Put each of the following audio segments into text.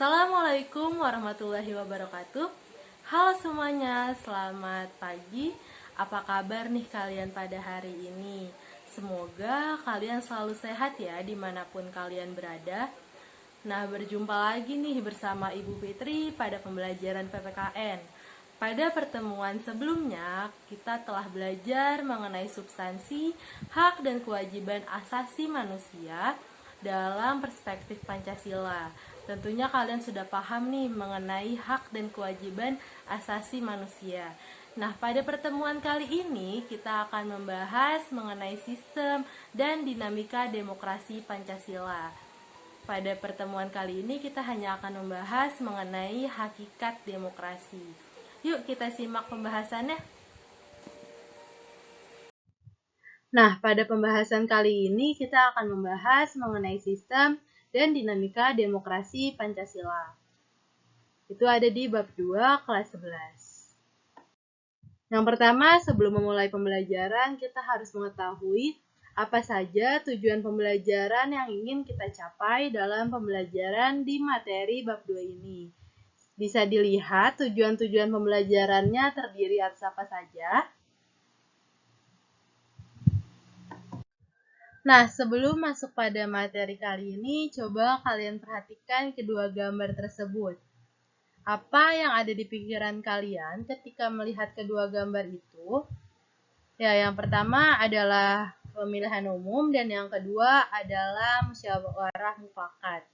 Assalamualaikum warahmatullahi wabarakatuh. Halo semuanya, selamat pagi. Apa kabar nih kalian pada hari ini? Semoga kalian selalu sehat ya dimanapun kalian berada. Nah, berjumpa lagi nih bersama Ibu Fitri pada pembelajaran PPKN. Pada pertemuan sebelumnya, kita telah belajar mengenai substansi, hak dan kewajiban asasi manusia dalam perspektif Pancasila. Tentunya kalian sudah paham nih mengenai hak dan kewajiban asasi manusia. Nah, pada pertemuan kali ini kita akan membahas mengenai sistem dan dinamika demokrasi Pancasila. Pada pertemuan kali ini kita hanya akan membahas mengenai hakikat demokrasi. Yuk kita simak pembahasannya. Nah, pada pembahasan kali ini kita akan membahas mengenai sistem dan dinamika demokrasi Pancasila. Itu ada di bab 2 kelas 11. Yang pertama, sebelum memulai pembelajaran, kita harus mengetahui apa saja tujuan pembelajaran yang ingin kita capai dalam pembelajaran di materi bab 2 ini. Bisa dilihat tujuan-tujuan pembelajarannya terdiri atas apa saja. Nah, sebelum masuk pada materi kali ini, coba kalian perhatikan kedua gambar tersebut. Apa yang ada di pikiran kalian ketika melihat kedua gambar itu? Ya, yang pertama adalah pemilihan umum dan yang kedua adalah musyawarah mufakat.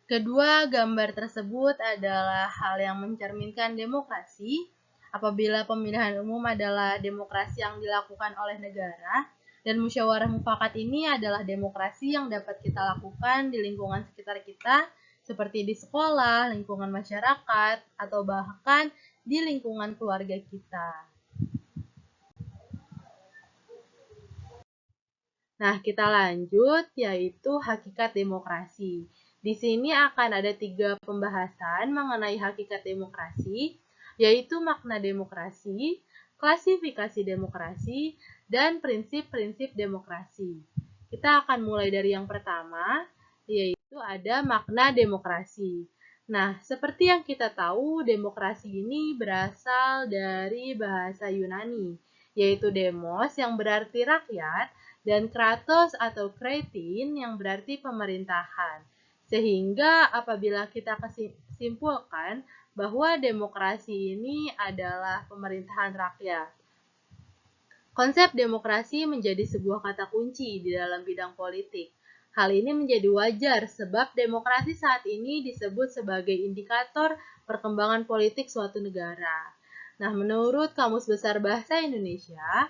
Kedua gambar tersebut adalah hal yang mencerminkan demokrasi. Apabila pemilihan umum adalah demokrasi yang dilakukan oleh negara, dan musyawarah mufakat ini adalah demokrasi yang dapat kita lakukan di lingkungan sekitar kita, seperti di sekolah, lingkungan masyarakat, atau bahkan di lingkungan keluarga kita. Nah, kita lanjut, yaitu hakikat demokrasi. Di sini akan ada 3 pembahasan mengenai hakikat demokrasi, yaitu makna demokrasi, klasifikasi demokrasi, dan prinsip-prinsip demokrasi. Kita akan mulai dari yang pertama, yaitu ada makna demokrasi. Nah, seperti yang kita tahu, demokrasi ini berasal dari bahasa Yunani, yaitu demos yang berarti rakyat, dan kratos atau kretin yang berarti pemerintahan. Sehingga apabila kita simpulkan bahwa demokrasi ini adalah pemerintahan rakyat. Konsep demokrasi menjadi sebuah kata kunci di dalam bidang politik. Hal ini menjadi wajar sebab demokrasi saat ini disebut sebagai indikator perkembangan politik suatu negara. Nah, menurut Kamus Besar Bahasa Indonesia,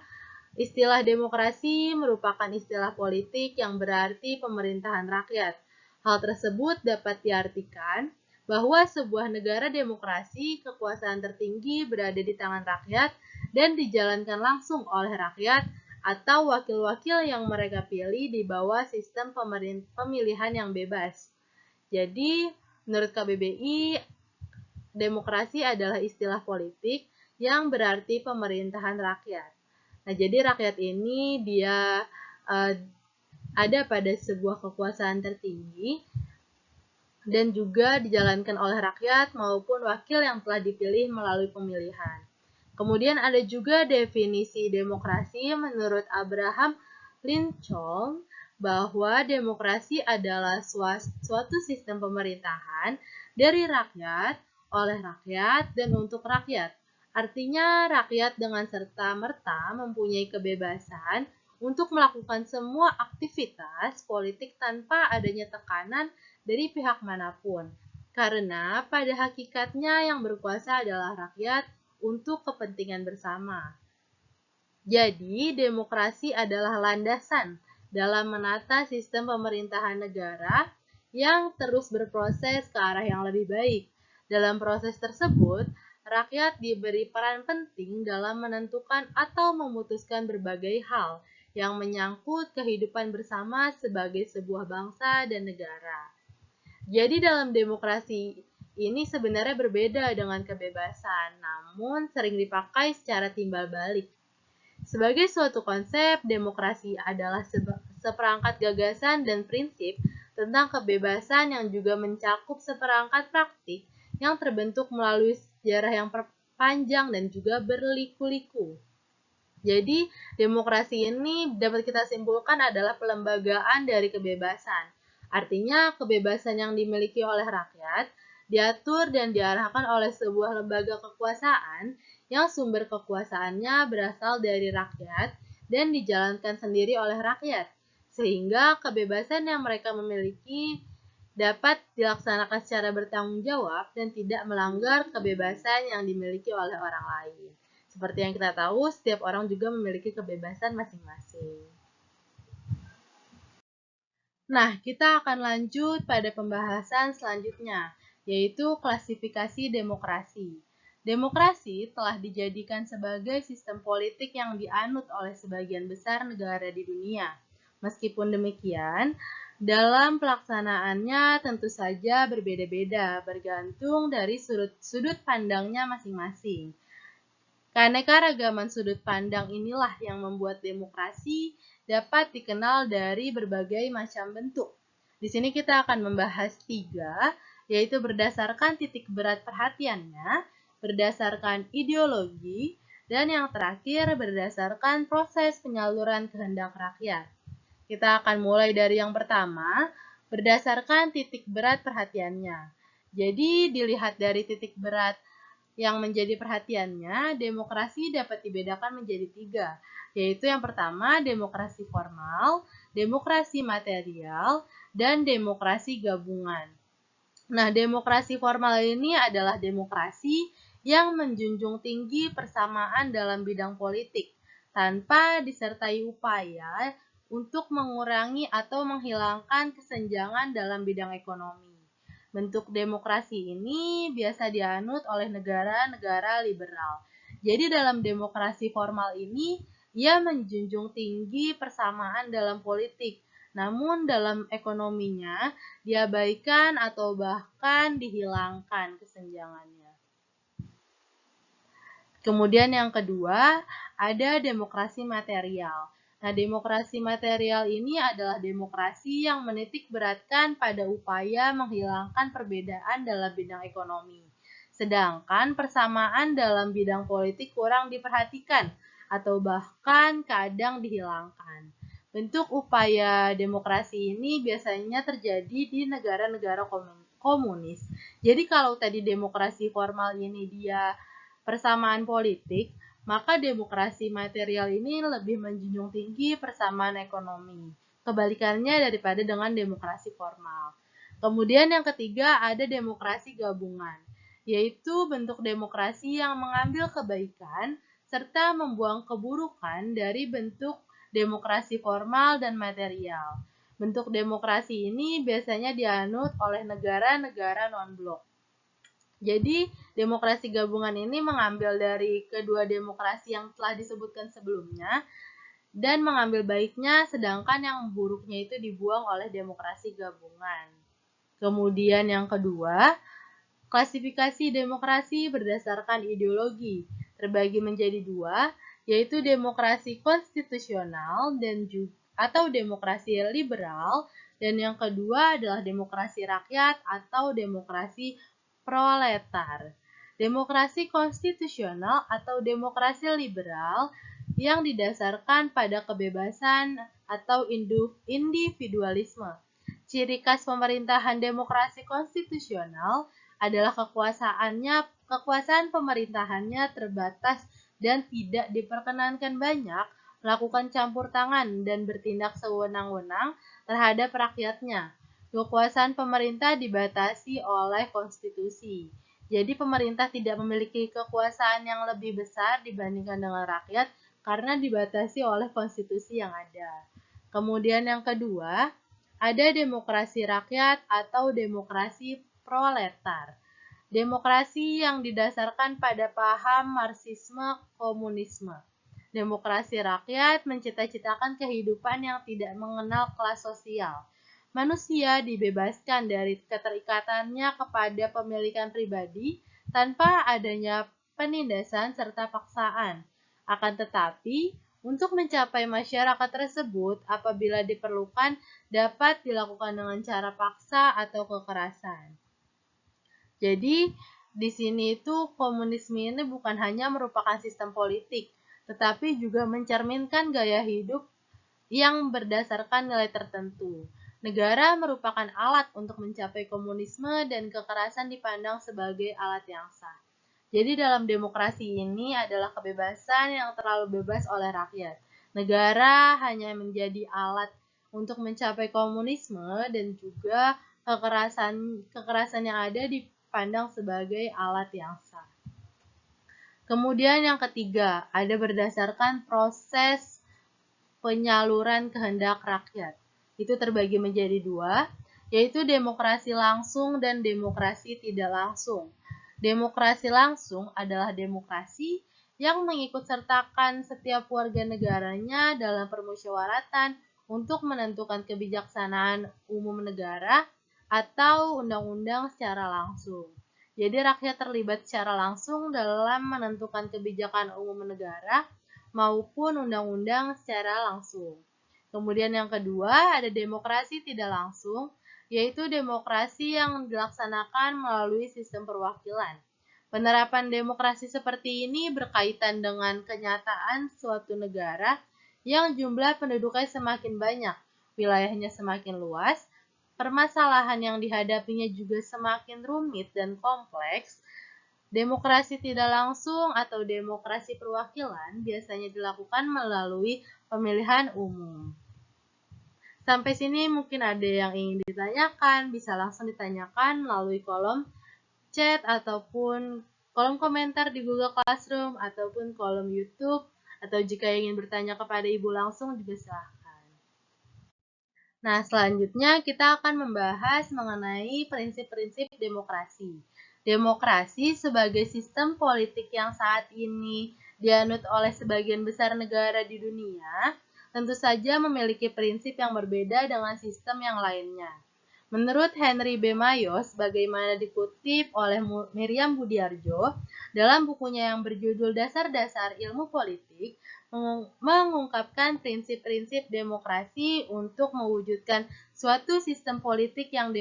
istilah demokrasi merupakan istilah politik yang berarti pemerintahan rakyat. Hal tersebut dapat diartikan bahwa sebuah negara demokrasi kekuasaan tertinggi berada di tangan rakyat dan dijalankan langsung oleh rakyat atau wakil-wakil yang mereka pilih di bawah sistem pemilihan yang bebas. Jadi, menurut KBBI, demokrasi adalah istilah politik yang berarti pemerintahan rakyat. Nah, jadi rakyat ini dia ada pada sebuah kekuasaan tertinggi dan juga dijalankan oleh rakyat maupun wakil yang telah dipilih melalui pemilihan. Kemudian ada juga definisi demokrasi menurut Abraham Lincoln bahwa demokrasi adalah suatu sistem pemerintahan dari rakyat, oleh rakyat, dan untuk rakyat. Artinya rakyat dengan serta-merta mempunyai kebebasan untuk melakukan semua aktivitas politik tanpa adanya tekanan dari pihak manapun. Karena pada hakikatnya yang berkuasa adalah rakyat untuk kepentingan bersama. Jadi, demokrasi adalah landasan dalam menata sistem pemerintahan negara yang terus berproses ke arah yang lebih baik. Dalam proses tersebut, rakyat diberi peran penting dalam menentukan atau memutuskan berbagai hal yang menyangkut kehidupan bersama sebagai sebuah bangsa dan negara. Jadi dalam demokrasi ini sebenarnya berbeda dengan kebebasan, namun sering dipakai secara timbal balik. Sebagai suatu konsep, demokrasi adalah seperangkat gagasan dan prinsip tentang kebebasan yang juga mencakup seperangkat praktik yang terbentuk melalui sejarah yang panjang dan juga berliku-liku. Jadi, demokrasi ini dapat kita simpulkan adalah pelembagaan dari kebebasan. Artinya, kebebasan yang dimiliki oleh rakyat diatur dan diarahkan oleh sebuah lembaga kekuasaan yang sumber kekuasaannya berasal dari rakyat dan dijalankan sendiri oleh rakyat, sehingga kebebasan yang mereka miliki dapat dilaksanakan secara bertanggung jawab dan tidak melanggar kebebasan yang dimiliki oleh orang lain. Seperti yang kita tahu, setiap orang juga memiliki kebebasan masing-masing. Nah, kita akan lanjut pada pembahasan selanjutnya, yaitu klasifikasi demokrasi. Demokrasi telah dijadikan sebagai sistem politik yang dianut oleh sebagian besar negara di dunia. Meskipun demikian, dalam pelaksanaannya tentu saja berbeda-beda, bergantung dari sudut pandangnya masing-masing. Keanekaragaman sudut pandang inilah yang membuat demokrasi dapat dikenal dari berbagai macam bentuk. Di sini kita akan membahas 3, yaitu berdasarkan titik berat perhatiannya, berdasarkan ideologi, dan yang terakhir berdasarkan proses penyaluran kehendak rakyat. Kita akan mulai dari yang pertama, berdasarkan titik berat perhatiannya. Jadi dilihat dari titik berat yang menjadi perhatiannya, demokrasi dapat dibedakan menjadi 3, yaitu yang pertama demokrasi formal, demokrasi material, dan demokrasi gabungan. Nah, demokrasi formal ini adalah demokrasi yang menjunjung tinggi persamaan dalam bidang politik, tanpa disertai upaya untuk mengurangi atau menghilangkan kesenjangan dalam bidang ekonomi. Bentuk demokrasi ini biasa dianut oleh negara-negara liberal. Jadi dalam demokrasi formal ini, ia menjunjung tinggi persamaan dalam politik, namun dalam ekonominya diabaikan atau bahkan dihilangkan kesenjangannya. Kemudian yang kedua, ada demokrasi material. Nah, demokrasi material ini adalah demokrasi yang menitik beratkan pada upaya menghilangkan perbedaan dalam bidang ekonomi. Sedangkan persamaan dalam bidang politik kurang diperhatikan atau bahkan kadang dihilangkan. Bentuk upaya demokrasi ini biasanya terjadi di negara-negara komunis. Jadi kalau tadi demokrasi formal ini dia persamaan politik, maka demokrasi material ini lebih menjunjung tinggi persamaan ekonomi. Kebalikannya daripada dengan demokrasi formal. Kemudian yang ketiga ada demokrasi gabungan, yaitu bentuk demokrasi yang mengambil kebaikan serta membuang keburukan dari bentuk demokrasi formal dan material. Bentuk demokrasi ini biasanya dianut oleh negara-negara non-blok. Jadi, demokrasi gabungan ini mengambil dari kedua demokrasi yang telah disebutkan sebelumnya dan mengambil baiknya, sedangkan yang buruknya itu dibuang oleh demokrasi gabungan. Kemudian yang kedua, klasifikasi demokrasi berdasarkan ideologi terbagi menjadi 2, yaitu demokrasi konstitusional dan atau demokrasi liberal, dan yang kedua adalah demokrasi rakyat atau demokrasi proletar. Demokrasi konstitusional atau demokrasi liberal yang didasarkan pada kebebasan atau individualisme. Ciri khas pemerintahan demokrasi konstitusional adalah kekuasaan pemerintahannya terbatas dan tidak diperkenankan banyak melakukan campur tangan dan bertindak sewenang-wenang terhadap rakyatnya. Kekuasaan pemerintah dibatasi oleh konstitusi. Jadi pemerintah tidak memiliki kekuasaan yang lebih besar dibandingkan dengan rakyat karena dibatasi oleh konstitusi yang ada. Kemudian yang kedua, ada demokrasi rakyat atau demokrasi proletar. Demokrasi yang didasarkan pada paham Marxisme-komunisme. Demokrasi rakyat mencita-citakan kehidupan yang tidak mengenal kelas sosial. Manusia dibebaskan dari keterikatannya kepada pemilikan pribadi tanpa adanya penindasan serta paksaan. Akan tetapi, Untuk mencapai masyarakat tersebut, apabila diperlukan, dapat dilakukan dengan cara paksa atau kekerasan. Jadi, di sini itu komunisme ini bukan hanya merupakan sistem politik, tetapi juga mencerminkan gaya hidup yang berdasarkan nilai tertentu. Negara merupakan alat untuk mencapai komunisme dan kekerasan dipandang sebagai alat yang sah. Jadi dalam demokrasi ini adalah kebebasan yang terlalu bebas oleh rakyat. Negara hanya menjadi alat untuk mencapai komunisme dan juga kekerasan yang ada dipandang sebagai alat yang sah. Kemudian yang ketiga, ada berdasarkan proses penyaluran kehendak rakyat. Itu terbagi menjadi dua, yaitu demokrasi langsung dan demokrasi tidak langsung. Demokrasi langsung adalah demokrasi yang mengikutsertakan setiap warga negaranya dalam permusyawaratan untuk menentukan kebijaksanaan umum negara atau undang-undang secara langsung. Jadi rakyat terlibat secara langsung dalam menentukan kebijakan umum negara maupun undang-undang secara langsung. Kemudian yang kedua, ada demokrasi tidak langsung, yaitu demokrasi yang dilaksanakan melalui sistem perwakilan. Penerapan demokrasi seperti ini berkaitan dengan kenyataan suatu negara yang jumlah penduduknya semakin banyak, wilayahnya semakin luas, permasalahan yang dihadapinya juga semakin rumit dan kompleks. Demokrasi tidak langsung atau demokrasi perwakilan biasanya dilakukan melalui pemilihan umum. Sampai sini mungkin ada yang ingin ditanyakan, bisa langsung ditanyakan melalui kolom chat ataupun kolom komentar di Google Classroom ataupun kolom YouTube, atau jika ingin bertanya kepada Ibu langsung juga silahkan. Nah, selanjutnya kita akan membahas mengenai prinsip-prinsip demokrasi. Demokrasi sebagai sistem politik yang saat ini dianut oleh sebagian besar negara di dunia, tentu saja memiliki prinsip yang berbeda dengan sistem yang lainnya. Menurut Henry B. Mayo, sebagaimana dikutip oleh Miriam Budiarjo dalam bukunya yang berjudul Dasar-Dasar Ilmu Politik, mengungkapkan prinsip-prinsip demokrasi untuk mewujudkan suatu sistem politik yang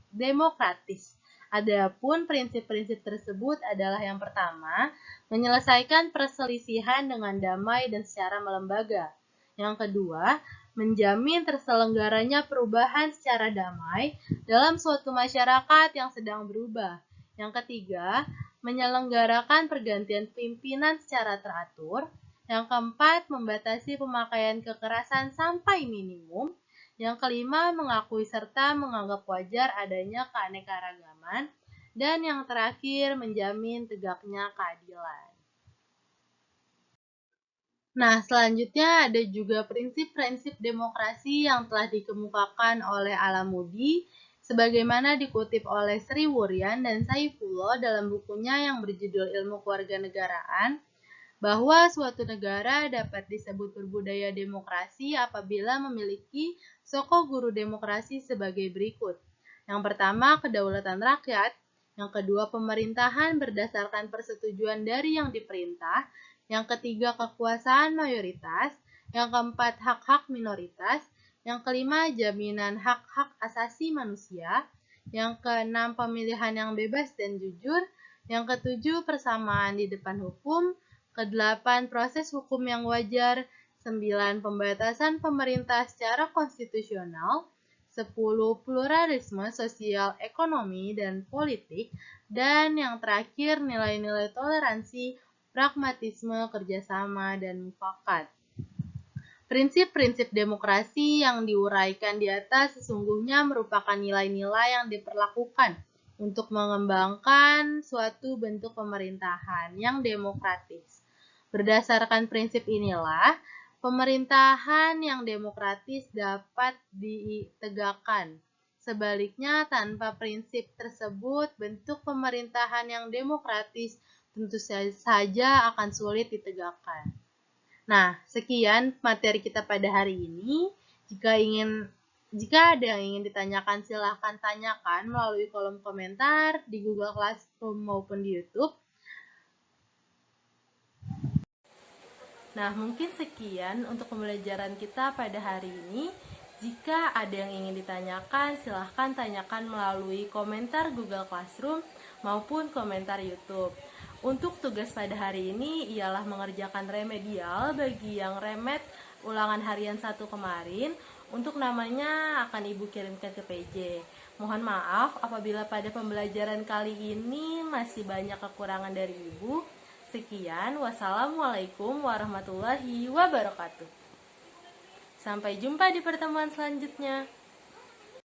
demokratis. Adapun prinsip-prinsip tersebut adalah yang pertama, menyelesaikan perselisihan dengan damai dan secara melembaga. Yang kedua, menjamin terselenggaranya perubahan secara damai dalam suatu masyarakat yang sedang berubah. Yang ketiga, menyelenggarakan pergantian pimpinan secara teratur. Yang keempat, membatasi pemakaian kekerasan sampai minimum. Yang kelima, mengakui serta menganggap wajar adanya keanekaragaman. Dan yang terakhir, menjamin tegaknya keadilan. Nah, selanjutnya ada juga prinsip-prinsip demokrasi yang telah dikemukakan oleh Alamudi, sebagaimana dikutip oleh Sri Wuryan dan Saifullah dalam bukunya yang berjudul Ilmu Kewarganegaraan, bahwa suatu negara dapat disebut berbudaya demokrasi apabila memiliki soko guru demokrasi sebagai berikut. Yang pertama, kedaulatan rakyat. Yang kedua, pemerintahan berdasarkan persetujuan dari yang diperintah. Yang ketiga, kekuasaan mayoritas. Yang keempat, hak-hak minoritas. Yang kelima, jaminan hak-hak asasi manusia. Yang keenam, pemilihan yang bebas dan jujur. Yang ketujuh, persamaan di depan hukum. Kedelapan, proses hukum yang wajar. 9, pembatasan pemerintah secara konstitusional. 10, pluralisme sosial, ekonomi, dan politik. Dan yang terakhir, nilai-nilai toleransi, pragmatisme, kerjasama, dan mufakat. Prinsip-prinsip demokrasi yang diuraikan di atas sesungguhnya merupakan nilai-nilai yang diperlakukan untuk mengembangkan suatu bentuk pemerintahan yang demokratis. Berdasarkan prinsip inilah, pemerintahan yang demokratis dapat ditegakkan. Sebaliknya, tanpa prinsip tersebut, bentuk pemerintahan yang demokratis tentu saja akan sulit ditegakkan. Nah, sekian materi kita pada hari ini. Jika ada yang ingin ditanyakan, silahkan tanyakan melalui kolom komentar di Google Classroom maupun di YouTube. Nah, mungkin sekian untuk pembelajaran kita pada hari ini. Jika ada yang ingin ditanyakan, silahkan tanyakan melalui komentar Google Classroom maupun komentar YouTube. Untuk tugas pada hari ini ialah mengerjakan remedial bagi yang remet ulangan harian 1 kemarin. Untuk namanya akan Ibu kirimkan ke PJ. Mohon maaf apabila pada pembelajaran kali ini masih banyak kekurangan dari Ibu. Sekian, wassalamualaikum warahmatullahi wabarakatuh. Sampai jumpa di pertemuan selanjutnya.